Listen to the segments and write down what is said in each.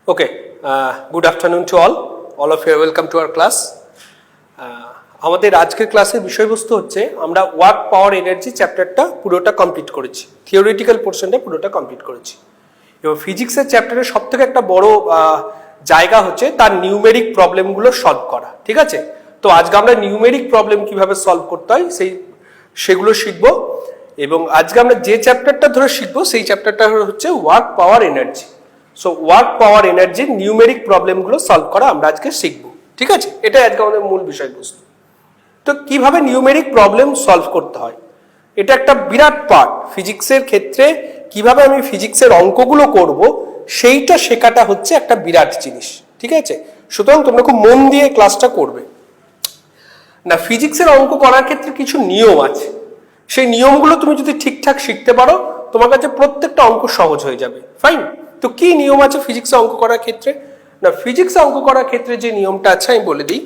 Okay, good afternoon to all of you are welcome to our class. আমাদের আজকের ক্লাসের বিষয়বস্তু হচ্ছে আমরা ওয়ার্ক পাওয়ার এনার্জি চ্যাপ্টারটা পুরোটা কমপ্লিট করেছি, থিওরিটিক্যাল পোর্শনটা পুরোটা কমপ্লিট করেছি। এবং ফিজিক্সের চ্যাপ্টারের সবথেকে একটা বড় জায়গা হচ্ছে তার নিউমেরিক প্রবলেমগুলো সলভ করা, ঠিক আছে? তো আজকে আমরা নিউমেরিক প্রবলেম কিভাবে সলভ করতে হয় সেগুলো শিখবো। এবং আজকে আমরা যে চ্যাপ্টারটা ধরে শিখবো সেই চ্যাপ্টারটা হচ্ছে work power energy. So work power এনার্জির নিউমেরিক প্রবলেমগুলো সলভ করা আমরা আজকে শিখবো, ঠিক আছে? এটাই আজকে আমাদের মূল বিষয়বস্তু। তো কিভাবে নিউমেরিক প্রবলেম সলভ করতে হয়, এটা একটা বিরাট পার্ট ফিজিক্সের ক্ষেত্রে। কিভাবে আমি ফিজিক্সের অঙ্কগুলো করব সেইটা শেখাটা হচ্ছে একটা বিরাট জিনিস, ঠিক আছে? সুতরাং তোমরা খুব মন দিয়ে ক্লাসটা করবে। না, ফিজিক্সের অঙ্ক করার ক্ষেত্রে কিছু নিয়ম আছে, সেই নিয়মগুলো তুমি যদি ঠিকঠাক শিখতে পারো তোমার কাছে প্রত্যেকটা অঙ্ক সহজ হয়ে যাবে। ফাইন। তো কি নিয়ম আছে ফিজিক্সে অঙ্ক করার ক্ষেত্রে? না, ফিজিক্সে অঙ্ক করার ক্ষেত্রে যে নিয়মটা আছে আমি বলে দিই।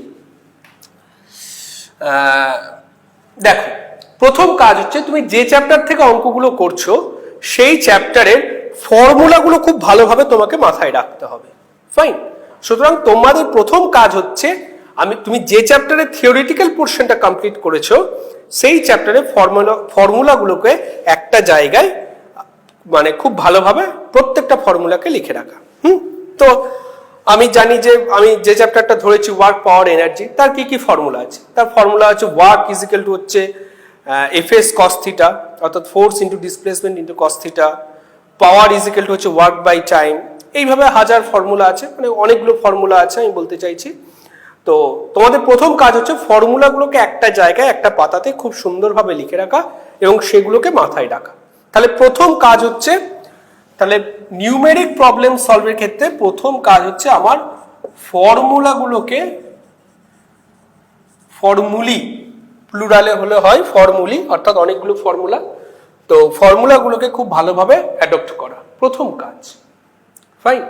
দেখো, প্রথম কাজ হচ্ছে তুমি যে চ্যাপ্টার থেকে অঙ্কগুলো করছো সেই চ্যাপ্টারের ফর্মুলাগুলো খুব ভালোভাবে তোমাকে মাথায় রাখতে হবে। ফাইন। সুতরাং তোমাদের প্রথম কাজ হচ্ছে তুমি যে চ্যাপ্টারের থিওরিটিক্যাল পোর্শনটা কমপ্লিট করেছো সেই চ্যাপ্টারের ফর্মুলাগুলোকে একটা জায়গায় মানে খুব ভালোভাবে প্রত্যেকটা ফর্মুলাকে লিখে রাখা। তো আমি জানি যে আমি যে চ্যাপ্টারটা ধরেছি ওয়ার্ক পাওয়ার এনার্জি, তার কি কি ফর্মুলা আছে? তার ফর্মুলা হচ্ছে ওয়ার্ক ইজ ইকুয়াল টু হচ্ছে এফএস কস থিটা, অর্থাৎ force into displacement into cos theta. Power is equal two হচ্ছে ওয়ার্ক বাই টাইম। এইভাবে হাজার ফর্মুলা আছে, মানে অনেকগুলো ফর্মুলা আছে আমি বলতে চাইছি। তো তোমাদের প্রথম কাজ হচ্ছে ফর্মুলাগুলোকে একটা জায়গায় একটা পাতাতে খুব সুন্দরভাবে লিখে রাখা এবং সেগুলোকে মাথায় রাখা। তাহলে প্রথম কাজ হচ্ছে, তাহলে নিউমেরিক প্রবলেম সলভের ক্ষেত্রে প্রথম কাজ হচ্ছে আমার ফর্মুলাগুলোকে, ফর্মুলি প্লুরালে হলে হয় ফর্মুলি, অর্থাৎ অনেকগুলো ফর্মুলা, তো ফর্মুলাগুলোকে খুব ভালোভাবে অ্যাডপ্ট করা প্রথম কাজ। ফাইন।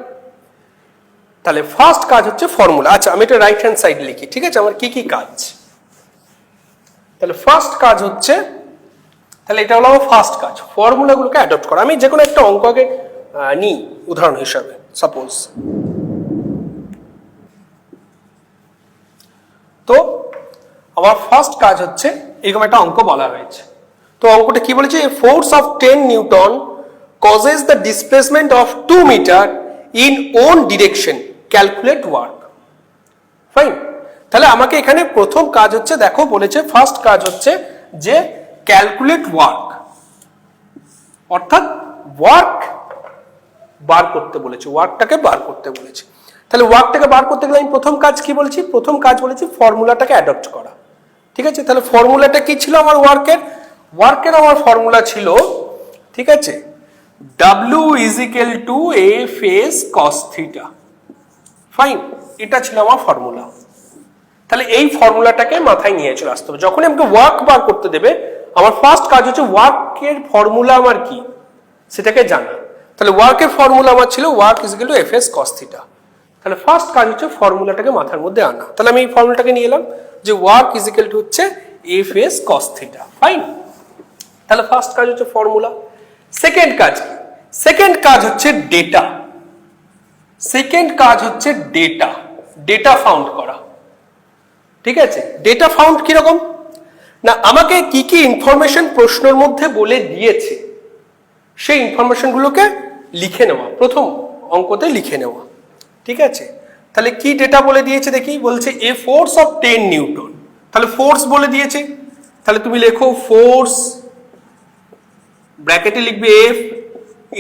তাহলে ফার্স্ট কাজ হচ্ছে ফর্মুলা। আচ্ছা, আমি এটা রাইট হ্যান্ড সাইড লিখি, ঠিক আছে? আমার কি কি কাজ? তাহলে ফার্স্ট কাজ হচ্ছে, তাহলে এটা হলো আমার ফার্স্ট কাজ, ফর্মুলাগুলোকে অ্যাডপ্ট করা। আমি যে কোনো একটা অঙ্ক আগে নিই উদাহরণ হিসাবে। সাপোজ তো আমার ফার্স্ট কাজ হচ্ছে এরকম একটা অঙ্ক বলা হয়েছে। তো অঙ্কটা কি বলেছে? Force of 10 newton causes the displacement of 2 meter in own direction, calculate work. Fine. তাহলে আমাকে এখানে প্রথম কাজ হচ্ছে, দেখো বলেছে ফার্স্ট কাজ হচ্ছে যে ক্যালকুলেট ওয়ার্ক, অর্থাৎ ওয়ার্ক বার করতে বলেছে, ওয়ার্কটাকে বার করতে বলেছে। তাহলে ওয়ার্কটাকে বার করতে গেলে আমি প্রথম কাজ কি বলেছি? প্রথম কাজ বলেছি ফর্মুলাটাকে অ্যাডপ্ট করা, ঠিক আছে? তাহলে ফর্মুলাটা কি ছিল আমার ওয়ার্কের আমার ফর্মুলা ছিল, ঠিক আছে, W is equal two A face cos theta. Fine, এটা ছিল আমার ফর্মুলা। তাহলে এই ফর্মুলাটাকে মাথায় নিয়ে চলে আসতে হবে। যখনই আমাকে ওয়ার্ক বার করতে দেবে আমার ফার্স্ট কাজ হচ্ছে ওয়ার্কের ফর্মুলা আমার কি সেটাকে জানা। তাহলে ওয়ার্কের ফর্মুলা আমার ছিল work is equal two F S cos theta. তাহলে ফার্স্ট কাজ হচ্ছে ফর্মুলাটাকে মাথার মধ্যে আনা। তাহলে আমি এই ফর্মুলাটাকে নিয়ে এলাম যে ওয়ার্ক ইজ ইকুয়াল টু হচ্ছে F S cos theta. Fine. তাহলে ফার্স্ট কাজ হচ্ছে ফর্মুলা। সেকেন্ড কাজ কি? সেকেন্ড কাজ হচ্ছে ডেটা। সেকেন্ড কাজ হচ্ছে ডেটা ফাউন্ড করা, ঠিক আছে? ডেটা ফাউন্ড কিরকম? না, আমাকে কি কি ইনফরমেশন প্রশ্নের মধ্যে বলে দিয়েছে সেই ইনফরমেশনগুলোকে লিখে নেওয়া, প্রথম অঙ্কতে লিখে নেওয়া, ঠিক আছে? তাহলে কি ডেটা বলে দিয়েছে দেখি। বলছে এ ফোর্স অফ 10 নিউটন। তাহলে ফোর্স বলে দিয়েছে, তাহলে তুমি লেখো ফোর্স, ব্র্যাকেটে লিখবে F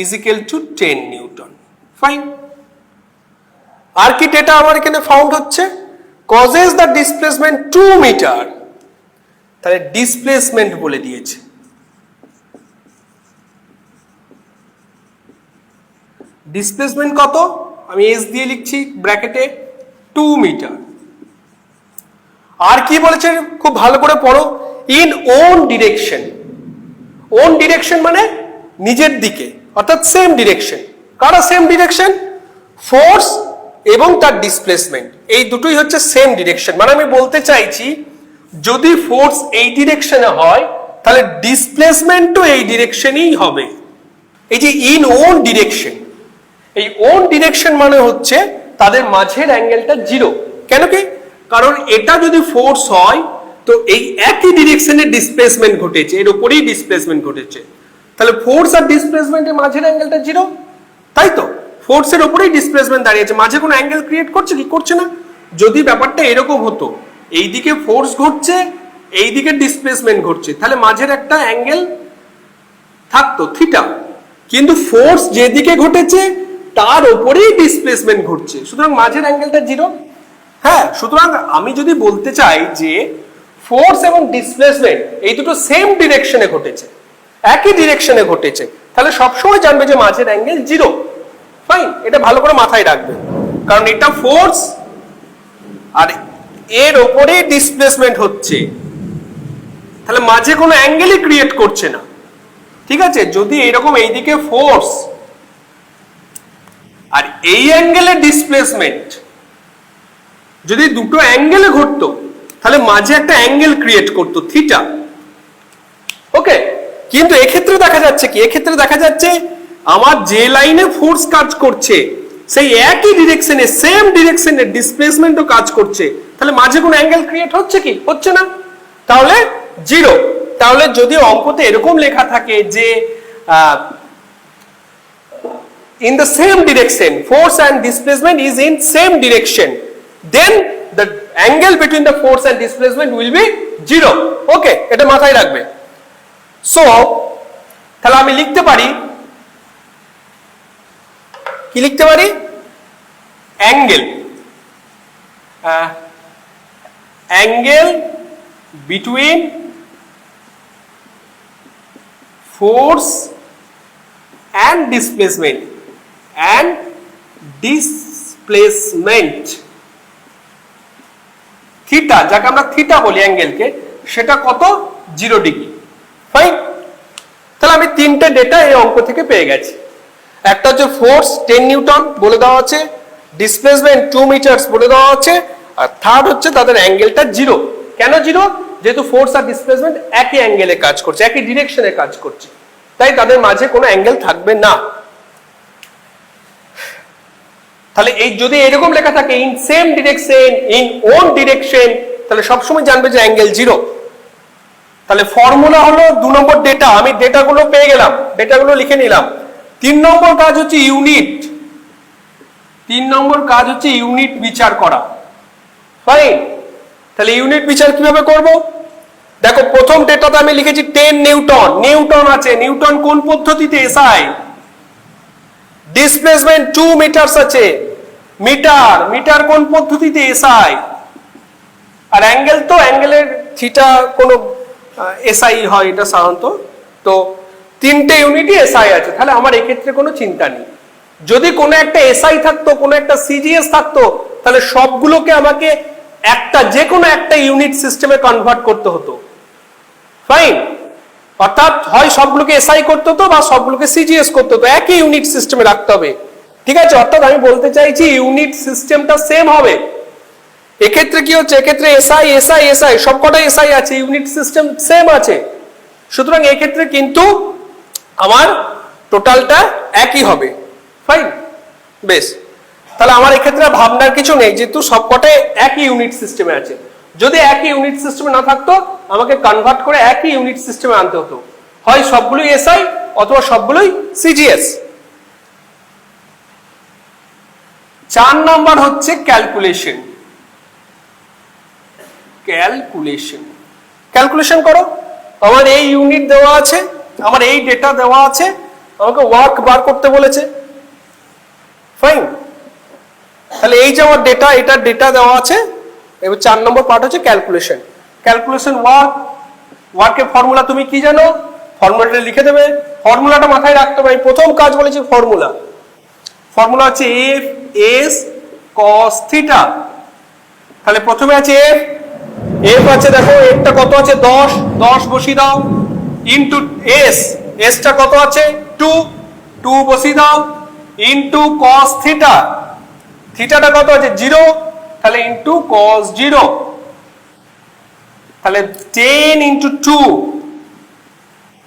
is equal to 10 newton. Fine. আর কি ডেটা আমার এখানে ফাউন্ড হচ্ছে? Causes the displacement 2 metre. তাহলে ডিসপ্লেসমেন্ট বলে দিয়েছে। ডিসপ্লেসমেন্ট কত? আমি এস দিয়ে লিখছি ব্র্যাকেটে 2 মিটার। আর কি বলেছে খুব ভালো করে পড়ো, in own direction. Own direction মানে নিজের দিকে, অর্থাৎ সেম ডিরেকশন। কারা সেম ডিরেকশন? ফোর্স এবং তার ডিসপ্লেসমেন্ট, এই দুটোই হচ্ছে সেম ডিরেকশন। মানে আমি বলতে চাইছি যদি ফোর্স এই ডিরেকশনে হয় তাহলে ডিসপ্লেসমেন্টও এই ডিরেকশনেই হবে। এই যে ইন ওন ডিরেকশন, এই ওন ডিরেকশন মানে হচ্ছে তাদের মাঝের অ্যাঙ্গেলটা জিরো। কেন কি? কারণ এটা যদি ফোর্স হয় তো এই একই ডিরেকশনে ডিসপ্লেসমেন্ট ঘটেছে, এর উপরেই ডিসপ্লেসমেন্ট ঘটেছে, তাহলে ফোর্স আর ডিসপ্লেসমেন্টের মাঝের অ্যাঙ্গেলটা জিরো, তাই তো? ফোর্সের উপরেই ডিসপ্লেসমেন্ট দাঁড়িয়েছে, মাঝে কোনো অ্যাঙ্গেল ক্রিয়েট করছে কি? করছে না। যদি ব্যাপারটা এরকম হতো, এইদিকে ফোর্স ঘটছে, এইদিকে ডিসপ্লেসমেন্ট ঘটছে, তাহলে মাঝের একটা অ্যাঙ্গেল থাকতো থিটা, কিন্তু ফোর্স যেদিকে ঘটেছে তার উপরেই ডিসপ্লেসমেন্ট ঘটছে, সুতরাং মাঝের অ্যাঙ্গেলটা জিরো। হ্যাঁ, সুতরাং আমি যদি বলতে চাই যে ফোর্স এবং ডিসপ্লেসমেন্ট এই দুটো সেম ডিরেকশনে ঘটেছে, একই ডিরেকশনে ঘটেছে, তাহলে সবসময় জানবে যে মাঝের অ্যাঙ্গেল জিরো। ফাইন, এটা ভালো করে মাথায় রাখবে, কারণ এটা ফোর্স আর এর ওপরে ডিসপ্লেসমেন্ট হচ্ছে, তাহলে মাঝে কোনো অ্যাঙ্গেলই ক্রিয়েট করছে না। ঠিক আছে? যদি এরকম এইদিকে ফোর্স আর এই অ্যাঙ্গেলের ডিসপ্লেসমেন্ট যদি দুটো অ্যাঙ্গেলে ঘটতো, তাহলে মাঝে একটা অ্যাঙ্গেল ক্রিয়েট করতো থিটা। ওকে, কিন্তু এক্ষেত্রে দেখা যাচ্ছে কি? এক্ষেত্রে দেখা যাচ্ছে আমার যে লাইনে ফোর্স কাজ করছে সেই একই ডিরেকশনে, সেম ডিরেকশনে ডিসপ্লেসমেন্টও কাজ করছে, তাহলে মাঝে কোনো অ্যাঙ্গেল ক্রিয়েট হচ্ছে কি? হচ্ছে না, তাহলে জিরো। তাহলে যদি অঙ্কতে এরকম লেখা থাকে যে in the same direction, force and displacement is in same direction, then the angle between the force and displacement will be zero. Okay, এটা মাথায় রাখবে। সো তাহলে আমি লিখতে পারি, কি লিখতে পারি? Angle between force and displacement theta, যাকে আমরা থিটা বলি অ্যাঙ্গেলকে, সেটা কত? 0 ডিগ্রি। ফাইন, তাহলে আমি তিনটে ডেটা এই অঙ্ক থেকে পেয়ে গেছি। একটা হচ্ছে ফোর্স 10 নিউটন বলে দেওয়া আছে, ডিসপ্লেসমেন্ট 2 মিটারস বলে দেওয়া আছে, আর থার্ড হচ্ছে তাদের অ্যাঙ্গেলটা জিরো। কেন জিরো? যেহেতু ফোর্স আর ডিসপ্লেসমেন্ট একই অ্যাঙ্গেলে কাজ করছে, একই ডিরেকশনে কাজ করছে, তাই তাদের মাঝে কোনো অ্যাঙ্গেল থাকবে না। তাহলে এই যদি এরকম লেখা থাকে in same direction, in own direction, তাহলে সবসময় জানবে যে অ্যাঙ্গেল জিরো। তাহলে ফর্মুলা হলো 2 নম্বর ডেটা, আমি ডেটাগুলো পেয়ে গেলাম, ডেটাগুলো লিখে নিলাম। 3 নম্বর কাজ হচ্ছে ইউনিট, 3 নম্বর কাজ হচ্ছে ইউনিট বিচার করা। ফাইন, তাহলে ইউনিট বিচার কিভাবে করব? দেখো, প্রথম ডেটাতে আমি লিখেছি 10 নিউটন, নিউটন আছে, নিউটন কোন পদ্ধতিতে? এসআই। ডিসপ্লেসমেন্ট 2 মিটারস আছে, মিটার, মিটার কোন পদ্ধতিতে? এসআই। আর অ্যাঙ্গেল তো অ্যাঙ্গেলের থিটা কোন এসআই হয় এটা সাধারণত, তো তিনটে ইউনিটই এসআই আছে, তাহলে আমার এক্ষেত্রে কোনো চিন্তা নেই। যদি কোনো একটা এসআই থাকতো, কোনো একটা সিজিএস থাকতো, তাহলে সবগুলোকে আমাকে একটা, যে কোনো একটা ইউনিট সিস্টেমে কনভার্ট করতে হতো। ফাইন, অর্থাৎ হয় সবগুলোকে এসআই করতে হতো বা সবগুলোকে সিজিএস করতে হতো, একই ইউনিট সিস্টেমে রাখতে হবে। ঠিক আছে? অর্থাৎ আমি বলতে চাইছি ইউনিট সিস্টেমটা সেম হবে। এক্ষেত্রে কি হচ্ছে? এক্ষেত্রে এসআই এসআই এসআই সবকটা এসআই আছে, ইউনিট সিস্টেম সেম আছে, সুতরাং এক্ষেত্রে কিন্তু আমার টোটালটা একই হবে। ফাইন, বেশ, তাহলে আমার এক্ষেত্রে ভাবনার কিছু নেই, যেহেতু সবকটাই একই ইউনিট সিস্টেমে আছে। যদি একই ইউনিট সিস্টেমে না থাকতো, আমাকে কনভার্ট করে একই ইউনিট সিস্টেমে আনতে হতো, হয় সবগুলোই এসআই অথবা সবগুলোই সিজিএস। 4 নাম্বার হচ্ছে ক্যালকুলেশন। ক্যালকুলেশন, ক্যালকুলেশন করো। আমার এই ইউনিট দেওয়া আছে, আমার এই ডেটা দেওয়া আছে, আমাকে ওয়ার্ক বার করতে বলেছে। ফাইন, তাহলে এই যে আমার ডেটা, এটা ডেটা দেওয়া আছে। এবার 4 নম্বর পার্ট হচ্ছে ক্যালকুলেশন। ক্যালকুলেশন ওয়ার্ক, ওয়ার্কের ফর্মুলা তুমি কি জানো? ফর্মুলাটা লিখে দেবে, ফর্মুলাটা মাথায় রাখতে হবে। প্রথম কাজ বলেছি ফর্মুলা, ফর্মুলা হচ্ছে এফ এস কস থিটা। তাহলে প্রথমে আছে এফ, এফ আছে, দেখো এফটা কত আছে? 10, 10 বসিয়ে দাও, ইনটু এস, এসটা কত আছে? 2, 2 বসিয়ে দাও, ইনটু কস থিটা, থিটাটা কত আছে? 0, তাহলে ইনটু কস 0, তাহলে 10 ইনটু 2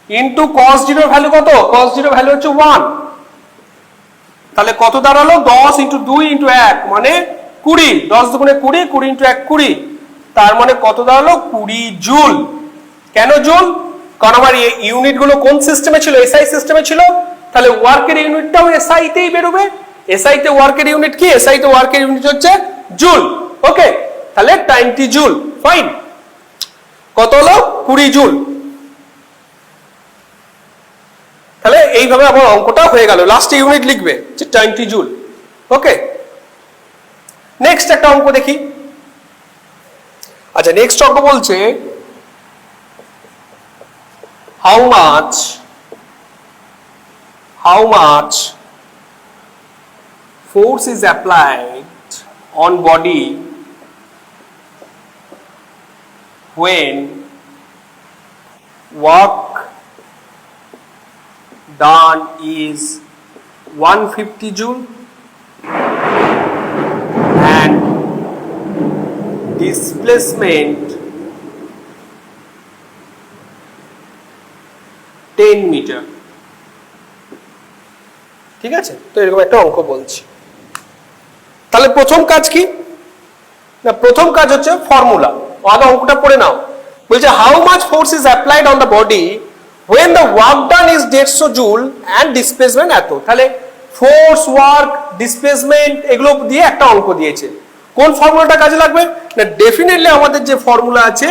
ইনটু কস 0 ভ্যালু কত? কস 0 ভ্যালু হচ্ছে 1, তাহলে কত দাঁড়ালো 10 ইন্টু 2 ইন্টু 1 মানে 20, 10 দুগুণে 20, 20 ইন্টু 1 20, তার মানে কত দাঁড়ালো 20 জুল। কেন জুল? কারণ আমার ইউনিট গুলো কোন সিস্টেমে ছিল? এসআই সিস্টেমে ছিল, তাহলে ওয়ার্কের ইউনিটটাও এসআই তেই বেরোবে। এসআই তে ওয়ার্কের ইউনিট কি? এসআই তে ওয়ার্কের ইউনিট হচ্ছে জুল। ওকে, তাহলে 20 জুল। ফাইন, কত হলো 20 জুল। তাহলে এইভাবে আমার অঙ্কটা হয়ে গেল, লাস্টে ইউনিট লিখবে যে 20 জুল। ওকে, নেক্সট একটা অঙ্ক দেখি। আচ্ছা, নেক্সট অঙ্ক বলছে how much force is applied on body when work done is 150 joule and displacement 10 meter. ঠিক আছে, তো এরকম একটা অঙ্ক বলছি। তাহলে প্রথম কাজ কি না? প্রথম কাজ হচ্ছে ফর্মুলা। আগে অঙ্কটা পড়ে নাও। বলছে how much force is applied on the body when the work done is 150 joule and displacement এত। তাহলে ফোর্স, ওয়ার্ক, ডিসপ্লেসমেন্ট এগুলো দিয়ে একটা অঙ্ক দিয়েছে। কোন ফর্মুলাটা কাজে লাগবে না? ডেফিনেটলি আমাদের যে ফর্মুলা আছে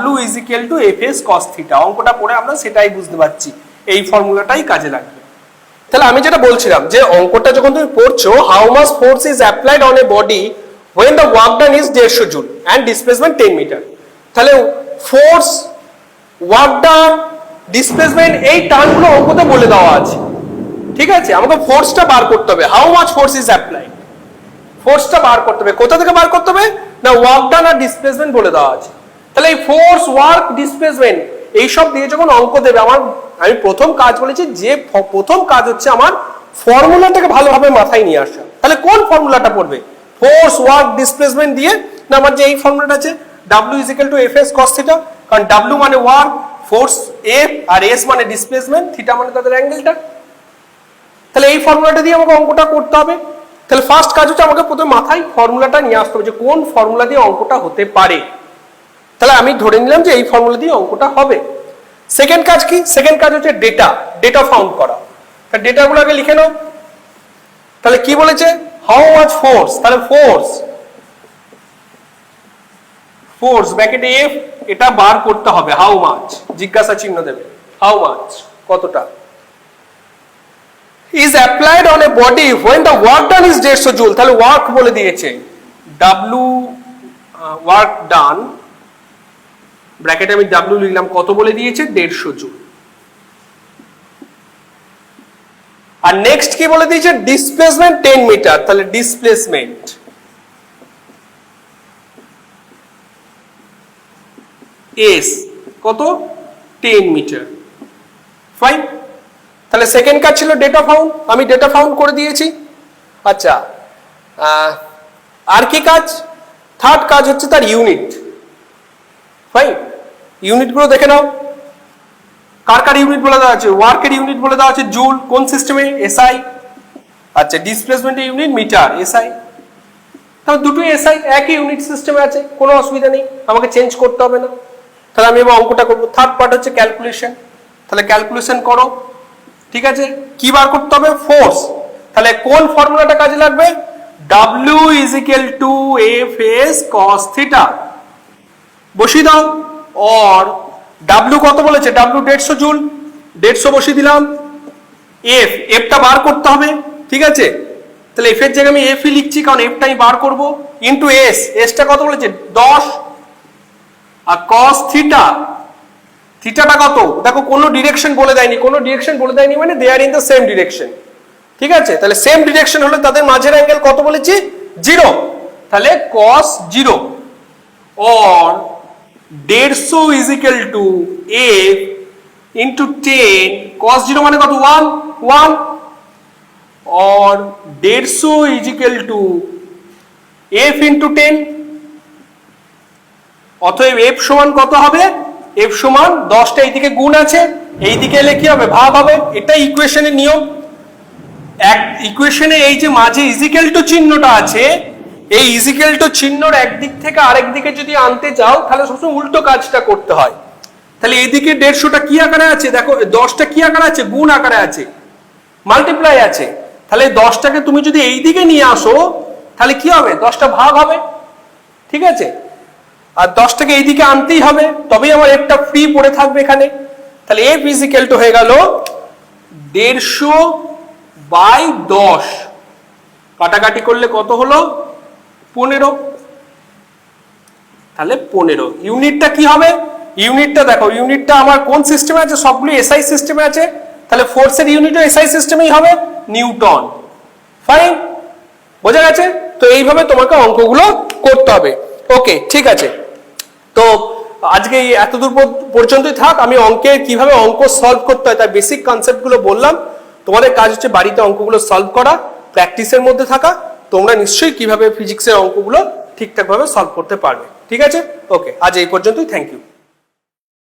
W is equal to Fs cos theta। অঙ্কটা পড়ে আমরা সেটাই বুঝতে পারছি, এই ফর্মুলাটাই কাজে লাগবে। তাহলে আমি যেটা বলছিলাম যে অঙ্কটা যখন তুমি পড়ছো, how much force is applied on a body when the work done is 150 joule and displacement 10 meter. তাহলে ফোর্স, ওয়ার্ক ডান, ডিসপ্লেসমেন্ট এই টার্মগুলো অঙ্কতে বলে দেওয়া আছে। ঠিক আছে, আমাকে ফোর্সটা বার করতে হবে। How much force is applied, ফোর্সটা বার করতে হবে। কোথা থেকে বার করতে হবে না? ওয়ার্ক ডান আর ডিসপ্লেসমেন্ট বলে দেওয়া আছে। তাহলে এই ফোর্স, ওয়ার্ক, ডিসপ্লেসমেন্ট এইসব দিয়ে যখন অঙ্ক দেবে, আমি প্রথম কাজ বলেছি যে প্রথম কাজ হচ্ছে আমার ফর্মুলাটাকে ভালোভাবে মাথায় নিয়ে আসা। তাহলে কোন ফর্মুলাটা পড়বে? ফোর্স, ওয়ার্ক, ডিসপ্লেসমেন্ট দিয়ে না আমার যে এই ফর্মুলাটা আছে W is equal to Fs cos theta, কারণ W মানে ওয়ার্ক, ফোর্স F আর S মানে ডিসপ্লেসমেন্ট, থিটা মানে তাদের অ্যাঙ্গেলটা। তাহলে এই ফর্মুলাটা দিয়ে আমাকে অঙ্কটা করতে হবে। তাহলে ফার্স্ট কাজ হচ্ছে আমাকে প্রথমে মাথায় ফর্মুলাটা নিয়ে আসতে হবে যে কোন ফর্মুলা দিয়ে অঙ্কটা হতে পারে। তাহলে আমি ধরে নিলাম যে এই ফর্মুলা দিয়ে অঙ্কটা হবে। সেকেন্ড কাজ কি? সেকেন্ড কাজ হচ্ছে ডেটা ফাউন্ড করা। তাহলে ডেটাগুলো আগে লিখে নাও। তাহলে কি বলেছে? How much force. তাহলে ফোর্স ব্র্যাকেটে F, এটা বার করতে হবে। হাউ মাচ, জিজ্ঞাসা চিহ্ন দেবে। হাউ মাচ কতটা is applied on a body when the work done is 150 joule। তাহলে ওয়ার্ক বলে দিয়েছে W, ওয়ার্ক ডান ব্র্যাকেটে আমি W লিখলাম, কত বলে দিয়েছে 150 জুল। আর নেক্সট কি বলে দিয়েছে? Displacement 10 meter. তাহলে ডিসপ্লেসমেন্ট S কত? 10 মিটার। ফাইন, তাহলে সেকেন্ড কাজ ছিল ডেটা ফাউন্ড, আমি ডেটা ফাউন্ড করে দিয়েছি। আচ্ছা, আর কি কাজ? থার্ড কাজ হচ্ছে তার ইউনিট। ফাইন, ইউনিটগুলো দেখে নাও। কার কার ইউনিট বলে দেওয়া আছে? ওয়ার্কের ইউনিট বলে দেওয়া আছে জুল, কোন সিস্টেমে? এসআই। আচ্ছা, ডিসপ্লেসমেন্টের ইউনিট মিটার, এসআই। তাহলে দুটোই এসআই, একই ইউনিট সিস্টেমে আছে, কোনো অসুবিধা নেই, আমাকে চেঞ্জ করতে হবে না। তাহলে আমি এবার অঙ্কটা করবো। থার্ড পার্ট হচ্ছে ক্যালকুলেশন। তাহলে ক্যালকুলেশন করো। ঠিক আছে, কি বার করতে হবে? ফোর্স। তাহলে কোন ফর্মুলাটা কাজে লাগবে? W is equal to Fs cos theta বসিয়ে দাও। और W কত বলেছে? W 150 জুল, 150 বসিয়ে দিলাম। F টা বার করতে হবে। ঠিক আছে, তাহলে F এর জায়গায় আমি F ই লিখছি, কারণ F টাই বার করব। ইনটু S টা কত বলেছে? 10। আর cos থিটা, থিটাটা কত? দেখো কোনো ডিরেকশন বলে দেয়নি, কোনো ডিরেকশন বলে দেয়নি মানে দে আর ইন দ্য সেম ডিরেকশন। ঠিক আছে, তাহলে সেম ডিরেকশন হলে তাদের মাঝের অ্যাঙ্গেল কত বলেছি? 0। তাহলে cos 0 और 150 is equal to F into 10। cos 0 মানে কত? 1 और 150 is equal to F into 10। অতএব F সমান কত হবে? F সমান 10টা এইদিকে গুণ আছে, এইদিকে এলে কি হবে? ভাগ হবে। এটা ইকুয়েশনের নিয়ম। এক ইকুয়েশনে এই যে মাঝে ইজিক্যাল টু চিহ্নটা আছে, এই ইজিক্যাল টু চিহ্নর একদিক থেকে আরেক দিকে যদি আনতে যাও তাহলে সবসময় উল্টো কাজটা করতে হয়। তাহলে এইদিকে 150টা কি আকারে আছে, দেখো 10টা কি আকারে আছে, গুণ আকারে আছে, মাল্টিপ্লাই আছে। তাহলে 10টাকে তুমি যদি এই দিকে নিয়ে আসো তাহলে কি হবে, 10টা ভাগ হবে, ঠিক আছে। আর 10টাকে এইদিকে আনতেই হবে, তবেই আমার একটা ফ্রি পড়ে থাকবে এখানে। তাহলে এফ ইজ ইকুয়াল টু হয়ে গেল 150/10, কাটাকাটি করলে কত হলো 15। তাহলে 15 ইউনিটটা কি হবে, ইউনিটটা দেখো, ইউনিটটা আমার কোন সিস্টেমে আছে, সবগুলো এসআই সিস্টেমে আছে, তাহলে ফোর্সের ইউনিটও এসআই সিস্টেমেই হবে, নিউটন। ফাইন, বোঝা গেছে? তো এইভাবে তোমাকে অঙ্কগুলো করতে হবে। ওকে, ঠিক আছে। তো আজকে এতদূর পর্যন্তই থাক। আমি অঙ্কের কিভাবে অঙ্ক সলভ করতে হয় তার বেসিক কনসেপ্টগুলো বললাম। তোমাদের কাজ হচ্ছে বাড়িতে অঙ্কগুলো সলভ করা, প্র্যাকটিসের মধ্যে থাকা। তোমরা নিশ্চয়ই কিভাবে ফিজিক্সের অঙ্কগুলো ঠিকঠাক ভাবে সলভ করতে পারবে। ঠিক আছে? ওকে, আজ এই পর্যন্তই। Thank you.